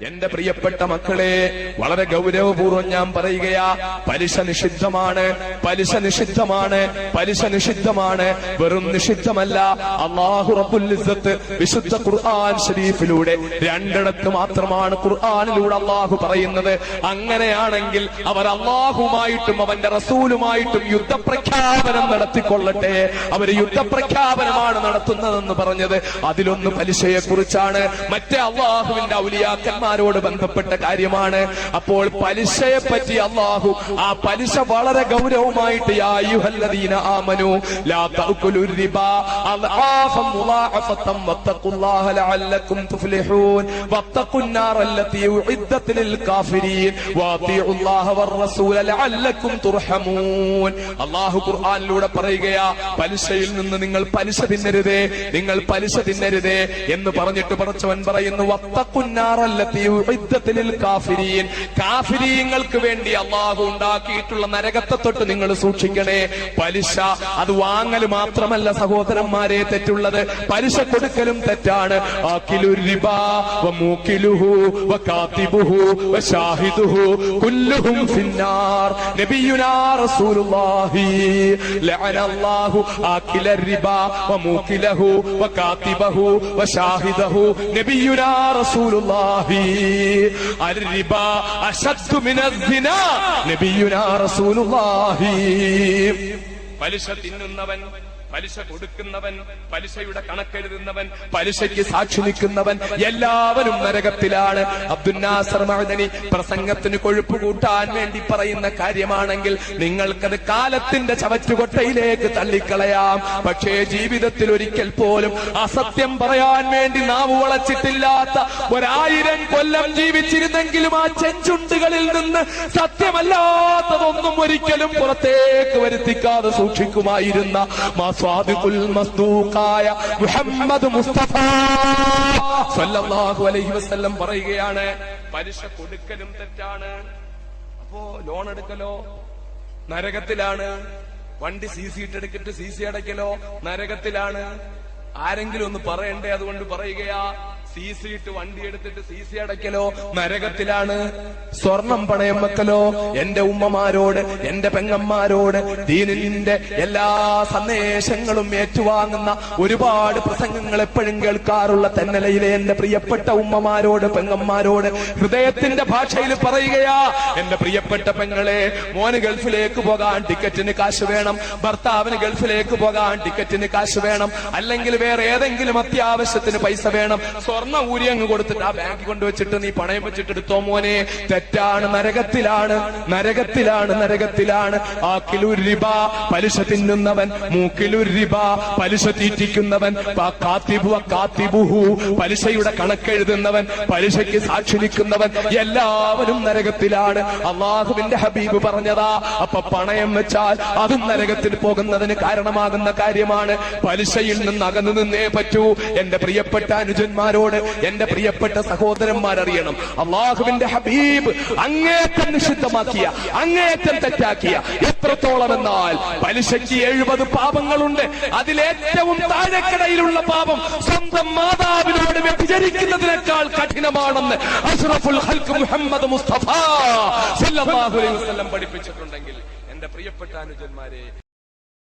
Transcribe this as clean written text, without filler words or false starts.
എന്റെ പ്രിയപ്പെട്ട മക്കളെ, വളരെ ഗൗരവപൂർവ്വം ഞാൻ പറയുകയാ, പലിശ നിഷിദ്ധമാണ്, പലിശ നിഷിദ്ധമാണ്, പലിശ നിഷിദ്ധമാണ്. വെറും നിഷിദ്ധമല്ല, അല്ലാഹു റബ്ബുൽ ഇസ്സത്ത് വിശുദ്ധ ഖുർആൻ ശരീഫിലൂടെ രണ്ടിടത്ത് മാത്രമാണ് ഖുർആനിലൂടെ അല്ലാഹു പറയുന്നത്. അങ്ങനെയാണെങ്കിൽ അവർ അല്ലാഹുമായിട്ടും അവന്റെ റസൂലുമായിട്ടും യുദ്ധപ്രഖ്യാപനം നടത്തിക്കൊള്ളട്ടെ. അവര് യുദ്ധപ്രഖ്യാപനമാണ് നടത്തുന്നതെന്ന് പറഞ്ഞത് അതിലൊന്ന് പലിശയെ കുറിച്ചാണ്, മറ്റേ അല്ലാഹുവിന്റെ ഔലിയാക്കന്മാരോട് ബന്ധപ്പെട്ട കാര്യമാണ്. അപ്പോൾ പലിശയെ പറ്റി അല്ലാഹു ആ പലിശ വളരെ ഗൗരവമായിട്ട് യാ അയ്യുഹല്ലദീന ആമനൂ ലാ തഅകുലു റിബാ അദ്ആഫൻ മുളാഅഫതൻ വത്തഖുല്ലാഹ ലഅല്ലകും തുഫ്ലിഹൂൻ വത്തഖുന്നാർ അല്ലതി ഉഇദ്ദത് ലിൽ കാഫിരീൻ വഅതിഉല്ലാഹ വറസൂല ലഅല്ലകും തുർഹമൂൻ. അല്ലാഹു ഖുർആനിലൂടെ പറയുകയാ, പലിശയിൽ നിന്ന് നിങ്ങൾ പലിശ തിന്നരുതേ, നിങ്ങൾ പലിശ തിന്നരുതേ എന്ന് പറഞ്ഞിട്ട് പടച്ചവൻ പറയുന്നു, വത്തഖുന്നാർ അല്ലതി ഉഇദ്ദത് ലിൽ കാഫിരീൻ, കാഫിരീങ്ങൾക്ക് വേണ്ടി അല്ലാഹു ഉണ്ടാക്കിയിട്ടുള്ള നരകത്തെ തൊട്ട് നിങ്ങൾ സൂക്ഷിക്കണേ. പലിശ അത് വാങ്ങൽ മാത്രമല്ല സഹോദരന്മാരെ തെറ്റുള്ളത്, പലിശ കൊടുക്കലും തെറ്റാണ്. ആകിലുർ റിബാ വമൂകിലുഹു വകാതിബുഹു വശാഹിദുഹു കുല്ലുഹും ഫിന്നാർ. നബിയുനാ റസൂലുള്ളാഹി ലഅനല്ലാഹു ആകിലർ റിബാ വമൂകിലഹു വകാതിബഹു വശാഹിദഹു. നബിയുനാ റസൂലുള്ളാഹി അർരിബാ അശദ്ദു മിനസ്സിനാ. നബിയുനാ റസൂലുള്ളാഹി. പലിശ തിന്നുന്നവൻ, പലിശ കൊടുക്കുന്നവൻ, പലിശയുടെ കണക്കെഴുതുന്നവൻ, പലിശയ്ക്ക് സാക്ഷി നിൽക്കുന്നവൻ എല്ലാവരും നരകത്തിലാണ്. അബ്ദുൽ നാസർ മഅദനി പ്രസംഗത്തിന് കൊഴുപ്പ് കൂട്ടാൻ വേണ്ടി പറയുന്ന കാര്യമാണെങ്കിൽ നിങ്ങൾക്കത് കാലത്തിന്റെ ചവറ്റുകൊട്ടയിലേക്ക് തള്ളിക്കളയാം. പക്ഷേ ജീവിതത്തിൽ ഒരിക്കൽ പോലും അസത്യം പറയാൻ വേണ്ടി നാവ് വളച്ചിട്ടില്ലാത്ത 1000 കൊല്ലം ജീവിച്ചിരുന്നെങ്കിലും ആ ചെഞ്ചുണ്ടുകളിൽ നിന്ന് സത്യമല്ലാത്തതൊന്നും ഒരിക്കലും പുറത്തേക്ക് വരുത്തിക്കാതെ സൂക്ഷിക്കുമായിരുന്ന സ്വാദിഖുൽ മസ്ദൂഖായ മുഹമ്മദ് മുസ്തഫ സല്ലല്ലാഹു അലൈഹി വസല്ലം പറയുകയാണ്, പലിശ കൊടുക്കലും തെറ്റാണ്. അപ്പോ ലോൺ എടുക്കലോ നരകത്തിലാണ്, വണ്ടി CC ഇട്ടെടുത്തിട്ട് CC അടയ്ക്കലോ നരകത്തിലാണ്. ആരെങ്കിലും ഒന്ന് പറയണ്ടേ? അതുകൊണ്ട് പറയുകയാ, CC ഇട്ട് വണ്ടി എടുത്തിട്ട് CC അടയ്ക്കലോ നരകത്തിലാണ്. സ്വർണം പണയം വെക്കലോ, എന്റെ ഉമ്മമാരോട്, എന്റെ പെങ്ങന്മാരോട് ദീനിന്റെ എല്ലാ സന്ദേശങ്ങളും ഏറ്റുവാങ്ങുന്ന ഒരുപാട് പ്രസംഗങ്ങൾ എപ്പോഴും കേൾക്കാറുള്ള തെന്നലയിലെ എന്റെ പ്രിയപ്പെട്ട ഉമ്മമാരോട്, പെങ്ങന്മാരോട് ഹൃദയത്തിന്റെ ഭാഷയിൽ പറയുകയാ, എന്റെ പ്രിയപ്പെട്ട പെങ്ങളെ, മോന് ഗൾഫിലേക്ക് പോകാൻ ടിക്കറ്റിന് കാശ് വേണം, ഭർത്താവിന് ഗൾഫിലേക്ക് പോകാൻ ടിക്കറ്റിന് കാശ് വേണം, അല്ലെങ്കിൽ വേറെ ഏതെങ്കിലും അത്യാവശ്യത്തിന് പൈസ വേണം, സ്വർണ്ണ ഊരി അങ്ങ് കൊടുത്തിട്ട് ആ ബാങ്കിൽ കൊണ്ടുവച്ചിട്ട് നീ പണയം വെച്ചിട്ട് എടുത്തോ മോനെ, തെറ്റാണ്, നരകത്തിലാണ്, നരകത്തിലാണ്, നരകത്തിലാണ്. ആകിലുർ റിബാ, പലിശ തിന്നുന്നവൻ, മൂക്കിലുർ റിബാ, പലിശ തീറ്റിക്കുന്നവൻ, കാത്തിബുഹു, പലിശയുടെ കണക്കെഴുതുന്നവൻ, പലിശയ്ക്ക് സാക്ഷി നിൽക്കുന്നവൻ എല്ലാവരും നരകത്തിലാണ്. അള്ളാഹുവിന്റെ ഹബീബ് പറഞ്ഞതാ. അപ്പൊ പണയം വെച്ചാൽ അതും നരകത്തിൽ പോകുന്നതിന് കാരണമാകുന്ന കാര്യമാണ്. പലിശയിൽ നിന്ന് അകന്നു നിന്നേ പറ്റൂ. എന്റെ പ്രിയപ്പെട്ട അനുജന്മാരോട്, എന്റെ പ്രിയപ്പെട്ട സഹോദരന്മാരറിയണം, അള്ളാഹുവിന്റെ ഹബീബ് അങ്ങേയറ്റം നിഷിദ്ധമാക്കിയ, അങ്ങേയറ്റം തെറ്റാക്കിയ എത്രത്തോളം എന്നാൽ പലിശയ്ക്ക് 70 പാപങ്ങളുണ്ട്. അതിലേറ്റവും താഴെക്കടയിലുള്ള പാപം സ്വന്തം മാതാവിനോട് വ്യഭിചരിക്കുന്നതിനേക്കാൾ കഠിനമാണെന്ന് അഷ്റഫുൽ ഖൽഖ് മുഹമ്മദ് മുസ്തഫ സല്ലല്ലാഹു അലൈഹി വസല്ലം പഠിപ്പിച്ചിട്ടുണ്ടെങ്കിൽ എന്റെ പ്രിയപ്പെട്ട അനുജന്മാരെ,